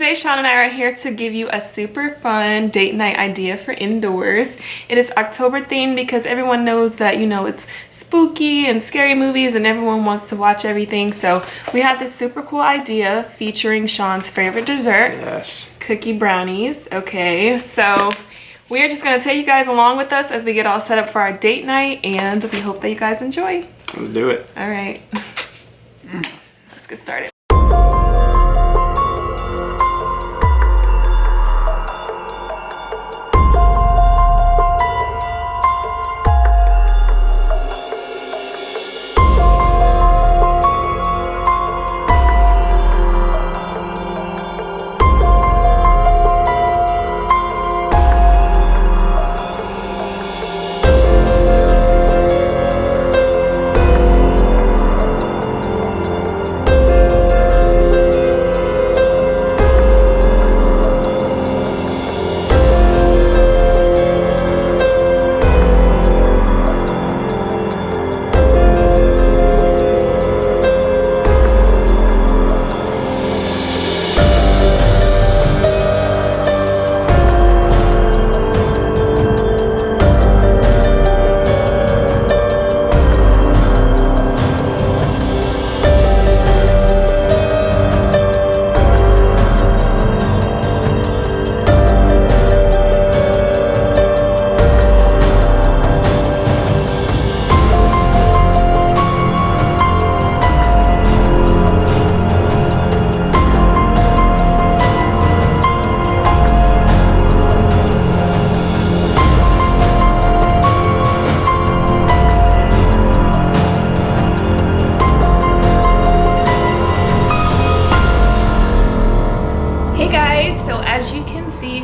today Sean and I are here to give you a super fun date night idea for indoors. It is October themed because everyone knows that, you know, it's spooky and scary movies and everyone wants to watch everything. So we had this super cool idea featuring Sean's favorite dessert. Yes. Cookie brownies. Okay, so we're just gonna take you guys along with us as we get all set up for our date night, and we hope that you guys enjoy. Let's do it. All right. Let's get started.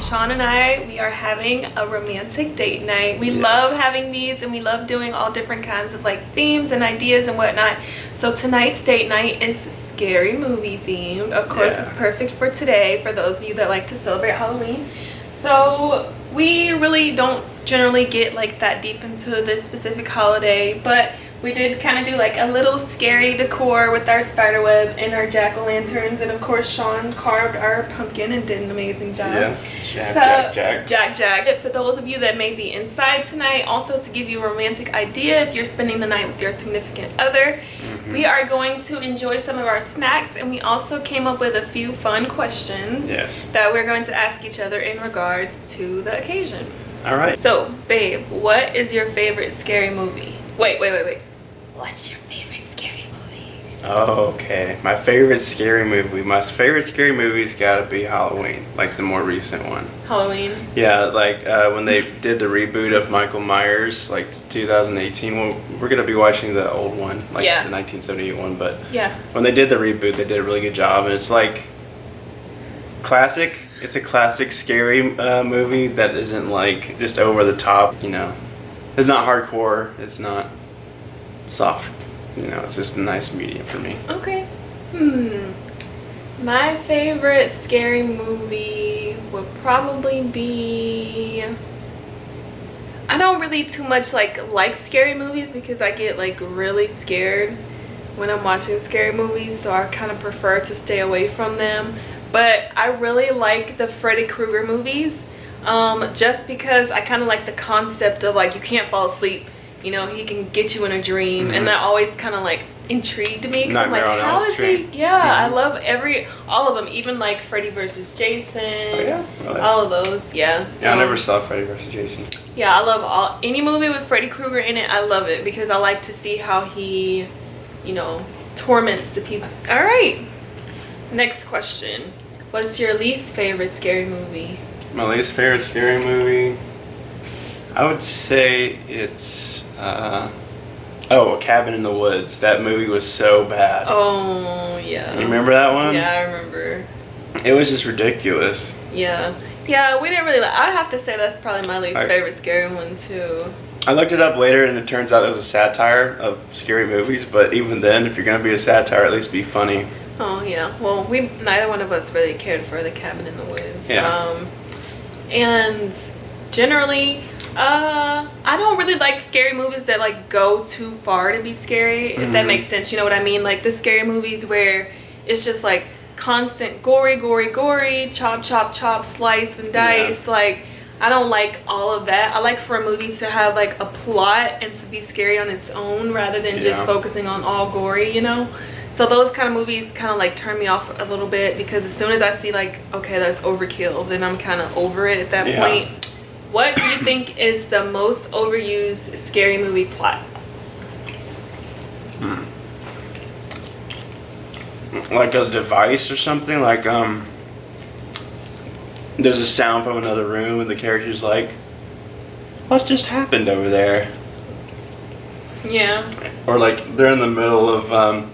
Sean and I, we are having a romantic date night. We love having these, and we love doing all different kinds of like themes and ideas and whatnot. So tonight's date night is scary movie themed. Of course, it's perfect for today for those of you that like to celebrate Halloween. So we really don't generally get like that deep into this specific holiday, but we did kind of do like a little scary decor with our spider web and our jack-o'-lanterns, and of course Sean carved our pumpkin and did an amazing job. Yeah, Jack. For those of you that may be inside tonight, also to give you a romantic idea if you're spending the night with your significant other, we are going to enjoy some of our snacks, and we also came up with a few fun questions that we're going to ask each other in regards to the occasion. All right. So, babe, what is your favorite scary movie? Wait. What's your favorite scary movie? Oh, okay. My favorite scary movie. My favorite scary movie's gotta be Halloween, like the more recent one. Halloween? Yeah, like when they did the reboot of Michael Myers, like 2018. Well, we're gonna be watching the old one, like the 1978 one. But when they did the reboot, they did a really good job, and it's like classic. It's a classic scary movie that isn't like just over the top. You know, it's not hardcore. It's not soft, you know, it's just a nice medium for me. Okay. My favorite scary movie would probably be, I don't really too much like scary movies because I get like really scared when I'm watching scary movies, so I kind of prefer to stay away from them. But I really like the Freddy Krueger movies, just because I kind of like the concept of like you can't fall asleep. You know, he can get you in a dream, and that always kind of like intrigued me. Cause I'm like, how is he? Yeah, I love all of them, even like Freddy versus Jason. Oh, yeah? Really? All of those, yeah. Yeah, I never saw Freddy versus Jason. Yeah, I love any movie with Freddy Krueger in it. I love it because I like to see how he, you know, torments the people. All right, next question. What's your least favorite scary movie? My least favorite scary movie, I would say it's A Cabin in the Woods. That movie was so bad. Oh, yeah. You remember that one? Yeah, I remember. It was just ridiculous. Yeah, we didn't really I have to say that's probably my least favorite scary one too. I looked it up later, and it turns out it was a satire of scary movies, but even then, if you're gonna be a satire, at least be funny. Oh yeah, well, neither one of us really cared for The Cabin in the Woods. Yeah. And generally, I don't really like scary movies that like go too far to be scary, if that makes sense. You know what I mean? Like the scary movies where it's just like constant gory, chop, slice and dice. Like, I don't like all of that. I like for a movie to have like a plot and to be scary on its own rather than just focusing on all gory, you know? So those kind of movies kind of like turn me off a little bit, because as soon as I see like, okay, that's overkill, then I'm kind of over it at that point. What do you think is the most overused scary movie plot? Like a device or something, like there's a sound from another room and the character's like, what just happened over there? Yeah. Or like they're in the middle of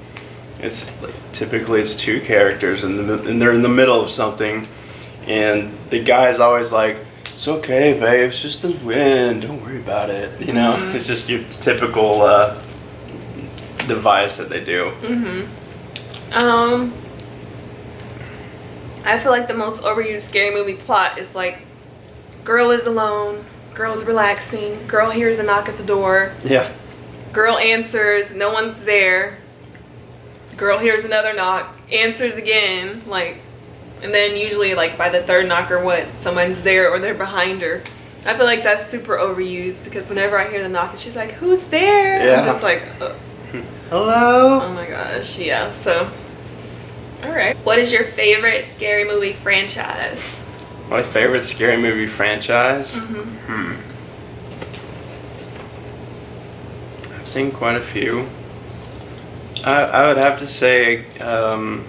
it's like, typically it's two characters and they're in the middle of something, and the guy's always like, it's okay, babe, it's just the wind, don't worry about it, you know? It's just your typical device that they do. I feel like the most overused scary movie plot is like, girl is alone, girl's relaxing, girl hears a knock at the door, girl answers, no one's there, girl hears another knock, answers again, like, and then usually like by the third knock or what, someone's there or they're behind her. I feel like that's super overused, because whenever I hear the knock and she's like, who's there? I'm just like, hello? Oh my gosh, yeah. So, alright. What is your favorite scary movie franchise? My favorite scary movie franchise? I've seen quite a few. I would have to say, I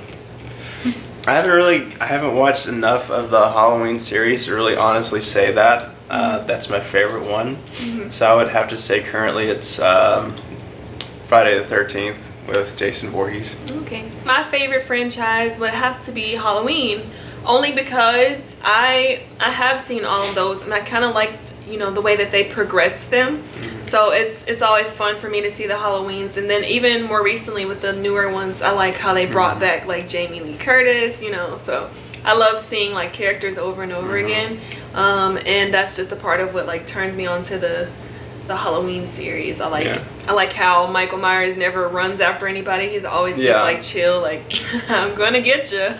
haven't watched enough of the Halloween series to really honestly say that. That's my favorite one. So I would have to say currently it's Friday the 13th with Jason Voorhees. Okay. My favorite franchise would have to be Halloween, only because I have seen all of those and I kind of liked, you know, the way that they progressed them. So it's always fun for me to see the Halloweens, and then even more recently with the newer ones, I like how they brought back like Jamie Lee Curtis, you know, so I love seeing like characters over and over again, and that's just a part of what like turns me on to the Halloween series. I like how Michael Myers never runs after anybody. He's always just like chill, like I'm gonna get you.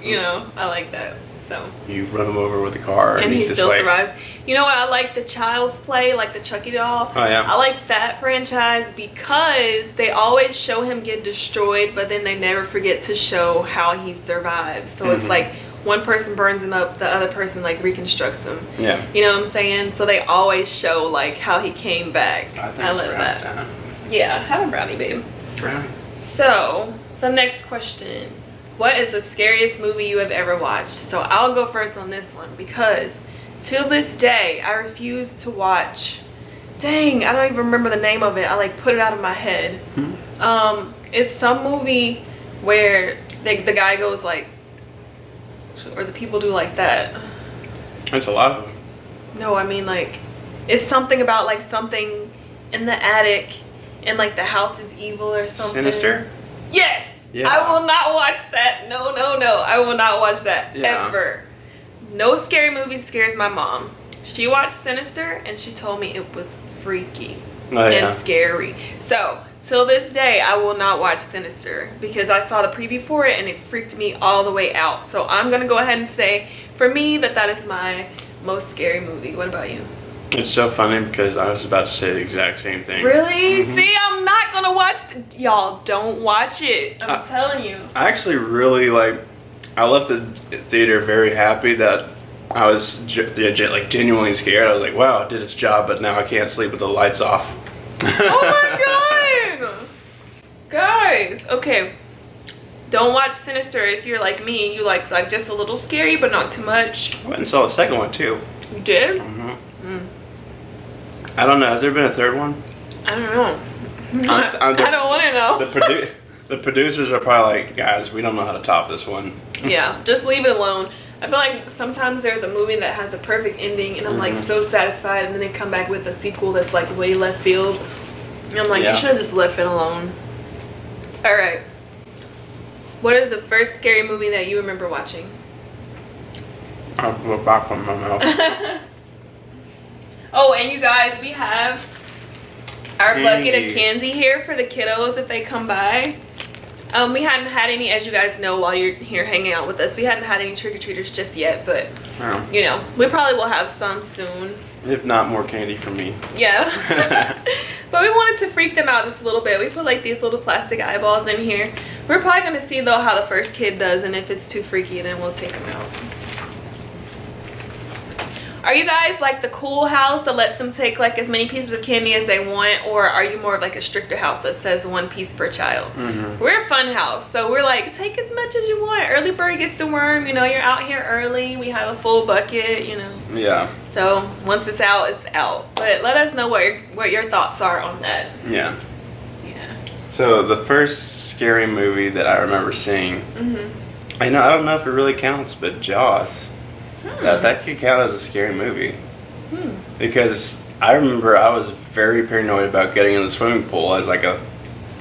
You know, I like that. So you run him over with a car and he still survives. You know what? I like the Child's Play, like the Chucky doll. Oh yeah. I like that franchise because they always show him get destroyed, but then they never forget to show how he survives. So it's like one person burns him up, the other person like reconstructs him. Yeah. You know what I'm saying? So they always show like how he came back. I love that. Time. Yeah, have a brownie, babe. Brownie. So the next question. What is the scariest movie you have ever watched? So I'll go first on this one, because till this day I refuse to watch, dang, I don't even remember the name of it. I like put it out of my head. It's some movie where the guy goes like, or the people do like that. That's a lot of them. No, I mean like, it's something about like something in the attic and like the house is evil or something. Sinister? Yes! Yeah. I will not watch that. No. I will not watch that ever. No scary movie scares my mom. She watched Sinister and she told me it was freaky and scary. So, till this day, I will not watch Sinister because I saw the preview for it and it freaked me all the way out. So, I'm going to go ahead and say, for me, that is my most scary movie. What about you? It's so funny because I was about to say the exact same thing. Really? See, I'm not gonna watch y'all don't watch it. I'm telling you. I actually really I left the theater very happy that I was like genuinely scared. I was like, wow, it did its job, but now I can't sleep with the lights off. Oh my god! Guys, okay. Don't watch Sinister if you're like me and you like just a little scary but not too much. I went and saw the second one too. You did? I don't know. Has there been a third one? I don't know. I don't want to know. The producers are probably like, guys, we don't know how to top this one. Yeah, just leave it alone. I feel like sometimes there's a movie that has a perfect ending and I'm like so satisfied, and then they come back with a sequel that's like way left field. And I'm like, you should have just left it alone. Alright. What is the first scary movie that you remember watching? I'll put it back on my mouth. Oh, and you guys, we have our bucket of candy here for the kiddos if they come by. We hadn't had any, as you guys know, while you're here hanging out with us, we hadn't had any trick-or-treaters just yet, but you know, we probably will have some soon. If not, more candy for me. Yeah. But we wanted to freak them out just a little bit. We put like these little plastic eyeballs in here. We're probably going to see though how the first kid does, and if it's too freaky, then we'll take them out. Are you guys like the cool house that lets them take like as many pieces of candy as they want, or are you more of like a stricter house that says 1 piece per child? We're a fun house, so we're like, take as much as you want. Early bird gets the worm, you know, you're out here early. We have a full bucket, you know. Yeah. So once it's out, it's out. But let us know what your thoughts are on that. Yeah. Yeah. So the first scary movie that I remember seeing, I don't know if it really counts, but Jaws. That could count as a scary movie. Because I remember I was very paranoid about getting in the swimming pool as like a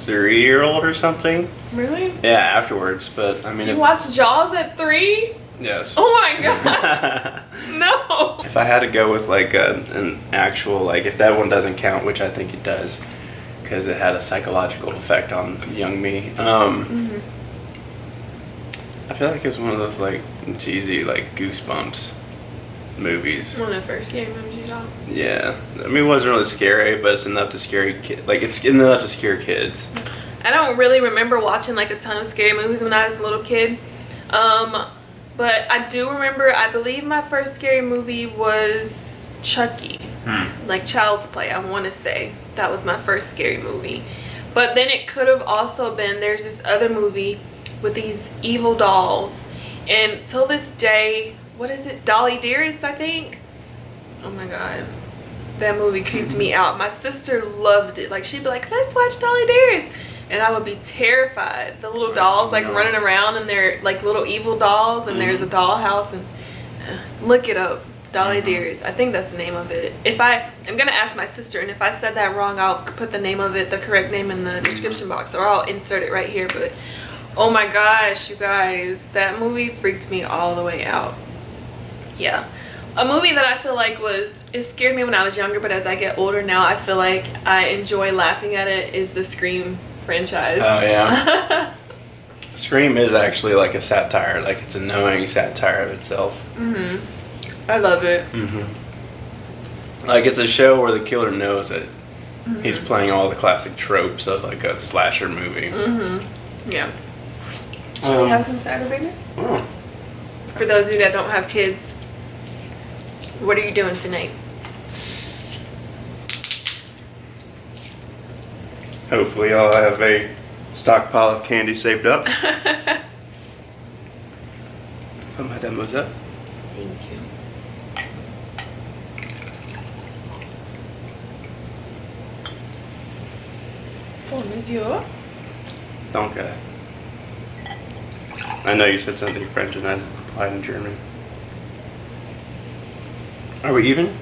3-year-old or something. Really? Yeah, afterwards. But I mean, you watched Jaws at 3? Yes. Oh my god. No. If I had to go with like an actual, like if that one doesn't count, which I think it does, because it had a psychological effect on young me. I feel like it was one of those like cheesy like Goosebumps movies. One of the first scary movies you saw. Yeah, I mean it wasn't really scary, but it's enough to scare it's enough to scare kids. I don't really remember watching like a ton of scary movies when I was a little kid, but I do remember. I believe my first scary movie was Chucky, like Child's Play. I want to say that was my first scary movie, but then it could have also been. There's this other movie with these evil dolls, and till this day, what is it, Dolly Dearest, I think. Oh my god, that movie creeped me out. My sister loved it. Like she'd be like, let's watch Dolly Dearest, and I would be terrified. The little dolls like running around, and they're like little evil dolls, and there's a dollhouse, and look it up, Dolly Dearest. I think that's the name of it. I'm gonna ask my sister, and if I said that wrong, I'll put the name of it, the correct name, in the description box, or I'll insert it right here. But oh my gosh, you guys, that movie freaked me all the way out. Yeah. A movie that I feel like it scared me when I was younger, but as I get older now, I feel like I enjoy laughing at it, is the Scream franchise. Oh yeah. Scream is actually like a satire, like it's a knowing satire of itself. I love it. Like it's a show where the killer knows that he's playing all the classic tropes of like a slasher movie. Yeah. Should we have some cider, baby? For those of you that don't have kids, what are you doing tonight? Hopefully I'll have a stockpile of candy saved up. Put my demos up. Thank you. For monsieur. Danke. I know you said something French and I replied in German. Are we even?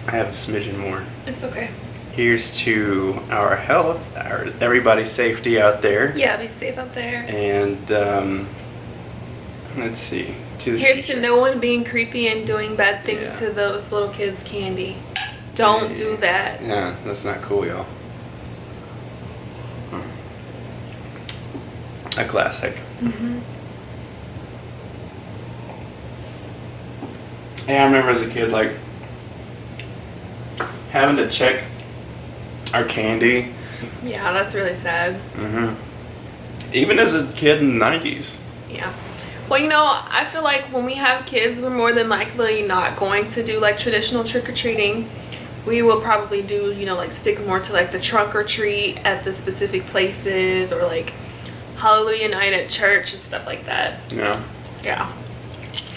I have a smidgen more. It's okay. Here's to our health, everybody's safety out there. Yeah, be safe out there. And let's see. Here's to no one being creepy and doing bad things to those little kids' candy. Don't do that. Yeah, that's not cool, y'all. A classic. Yeah, I remember as a kid, like, having to check our candy. Yeah, that's really sad. Even as a kid in the 90s. Yeah. Well, you know, I feel like when we have kids, we're more than likely not going to do like traditional trick-or-treating. We will probably do, you know, like stick more to like the trunk or treat at the specific places, or like Hallelujah night at church and stuff like that. Yeah. Yeah.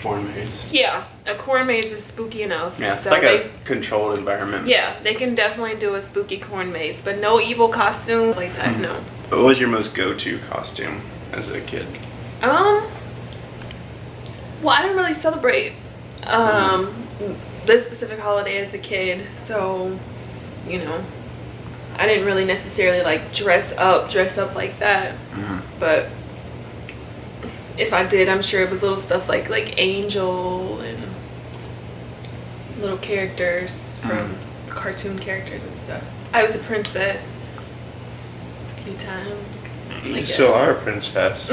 Corn maze. Yeah, a corn maze is spooky enough. Yeah, it's so like a controlled environment. Yeah, they can definitely do a spooky corn maze, but no evil costume like that, no. What was your most go-to costume as a kid? Well, I didn't really celebrate this specific holiday as a kid, so, you know, I didn't really necessarily like dress up like that. But if I did, I'm sure it was little stuff like Angel and little characters from cartoon characters and stuff. I was a princess. few times. You still are a princess.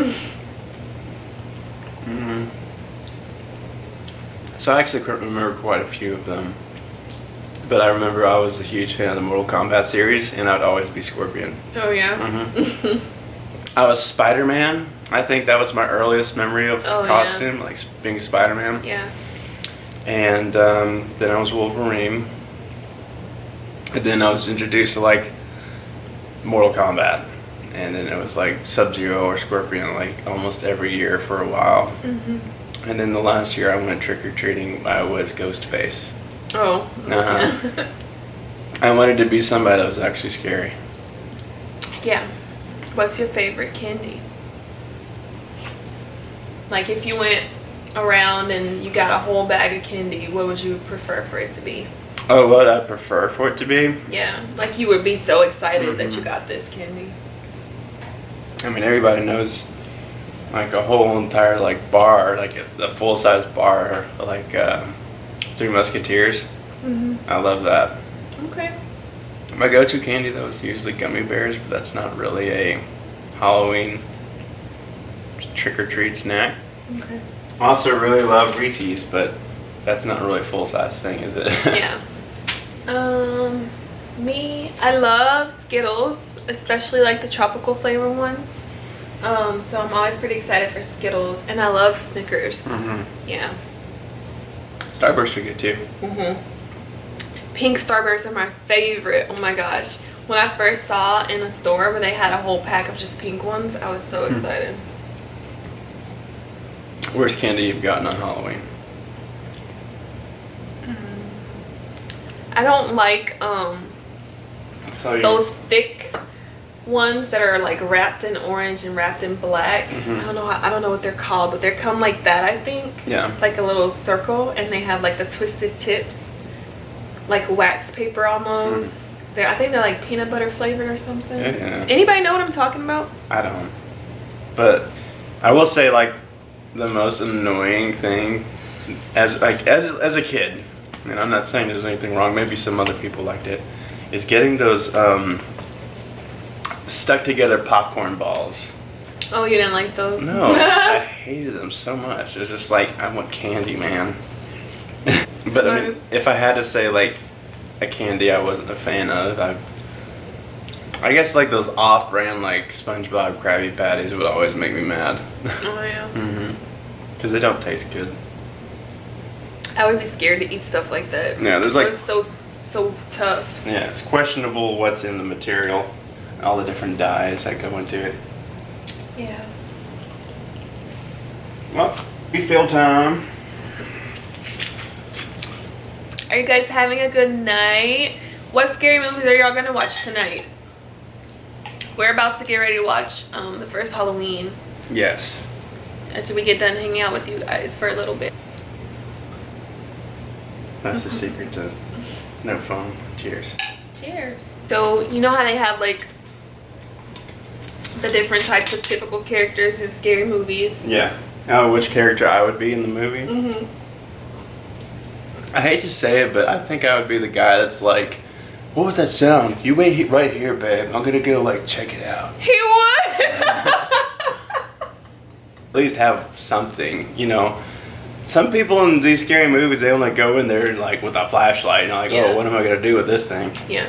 So I actually couldn't remember quite a few of them. But I remember I was a huge fan of the Mortal Kombat series, and I'd always be Scorpion. Oh, yeah? I was Spider-Man. I think that was my earliest memory of costume, like being Spider-Man. Yeah. And then I was Wolverine. And then I was introduced to like Mortal Kombat. And then it was like Sub-Zero or Scorpion like almost every year for a while. And then the last year I went trick-or-treating, I was Ghostface. Oh. I wanted to be somebody that was actually scary. Yeah. What's your favorite candy? Like if you went around and you got a whole bag of candy, what would you prefer for it to be? Oh, what I prefer for it to be? Yeah, like you would be so excited that you got this candy. I mean, everybody knows like a whole entire like bar, like a full-size bar, like Three Musketeers. I love that. Okay. My go-to candy though is usually gummy bears, but that's not really a Halloween trick-or-treat snack. Okay. I also really love Reese's, but that's not really a full-size thing, is it? Yeah. Me, I love Skittles, especially like the tropical flavor ones. So I'm always pretty excited for Skittles, and I love Snickers. Yeah. Starbursts are good too. Pink Starbursts are my favorite. Oh my gosh. When I first saw in a store where they had a whole pack of just pink ones, I was so excited. Worst candy you've gotten on Halloween? I don't like those thick ones that are like wrapped in orange and wrapped in black. I don't know what they're called, but they come like that, I think. Yeah. Like a little circle, and they have like the twisted tips, like wax paper almost. I think they're like peanut butter flavored or something. Yeah. Anybody know what I'm talking about? I don't. But I will say like the most annoying thing as a kid, and I'm not saying there's anything wrong, maybe some other people liked it, is getting those stuck together popcorn balls. Oh, you didn't like those? No, I hated them so much. It was just like, I want candy, man. But I mean, if I had to say like a candy I wasn't a fan of, I guess like those off-brand like SpongeBob Krabby Patties would always make me mad. Oh yeah. Because they don't taste good. I would be scared to eat stuff like that. Yeah, there's like it's so tough. Yeah, it's questionable what's in the material, all the different dyes that go into it. Yeah. Well, refill time. Are you guys having a good night? What scary movies are y'all gonna watch tonight? We're about to get ready to watch the first Halloween. Yes. Until we get done hanging out with you guys for a little bit. That's the secret to no phone. Cheers. Cheers. So you know how they have like the different types of typical characters in scary movies? Yeah. Oh, which character I would be in the movie? I hate to say it, but I think I would be the guy that's like, what was that sound? You wait right here, babe. I'm gonna go like check it out. He would. At least have something, you know. Some people in these scary movies, they only go in there like with a flashlight and like, oh, what am I gonna do with this thing? Yeah.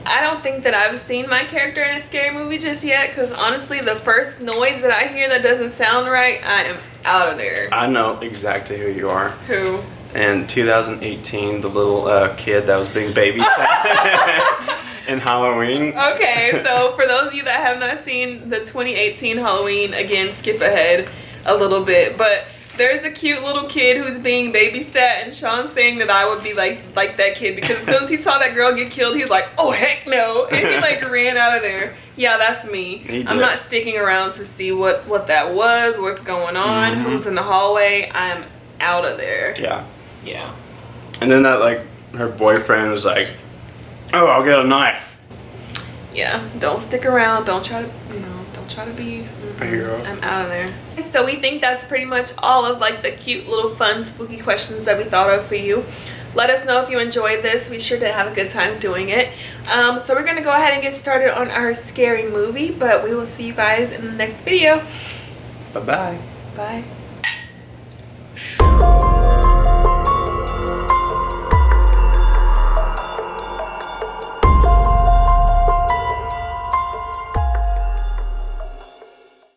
I don't think that I've seen my character in a scary movie just yet, because honestly, the first noise that I hear that doesn't sound right, I am out of there. I know exactly who you are. Who? In 2018, the little kid that was being babysat in Halloween. Okay, so for those of you that have not seen the 2018 Halloween, again, skip ahead a little bit, but there's a cute little kid who's being babysat, and Sean's saying that I would be like that kid, because as soon as he saw that girl get killed, he was like, oh heck no, and he like ran out of there. Yeah, that's me. I'm not sticking around to see what that was, what's going on, who's in the hallway. I'm out of there. Yeah. Yeah. And then that like her boyfriend was like, oh, I'll get a knife. Yeah, don't stick around, don't try to, don't try to be a hero. I'm out of there. So we think that's pretty much all of like the cute little fun spooky questions that we thought of for you. Let us know if you enjoyed this. We sure did have a good time doing it. So we're gonna go ahead and get started on our scary movie, but we will see you guys in the next video. Bye-bye. Bye.